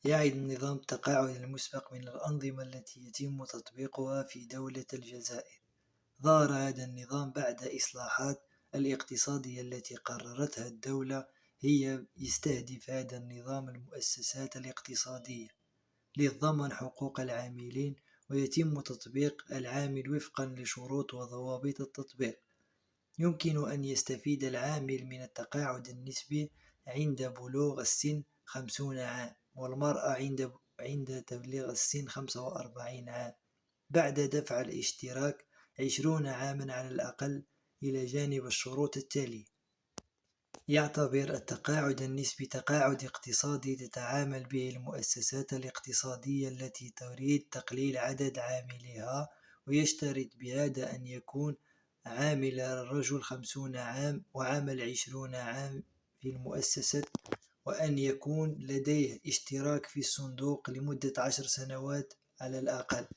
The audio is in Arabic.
يعد النظام التقاعد المسبق من الأنظمة التي يتم تطبيقها في دولة الجزائر. ظهر هذا النظام بعد إصلاحات الاقتصادية التي قررتها الدولة. هي يستهدف هذا النظام المؤسسات الاقتصادية لضمان حقوق العاملين، ويتم تطبيق العامل وفقا لشروط وضوابط التطبيق. يمكن أن يستفيد العامل من التقاعد النسبي عند بلوغ السن 50 عام، والمرأة عند تبليغ السن 45 عام، بعد دفع الاشتراك 20 عاما على الأقل، إلى جانب الشروط التالية. يعتبر التقاعد النسبي تقاعد اقتصادي تتعامل به المؤسسات الاقتصادية التي تريد تقليل عدد عامليها، ويشترط بهذا أن يكون عامل الرجل 50 عام وعمل 20 عام في المؤسسة، وأن يكون لديه اشتراك في الصندوق لمدة 10 سنوات على الأقل.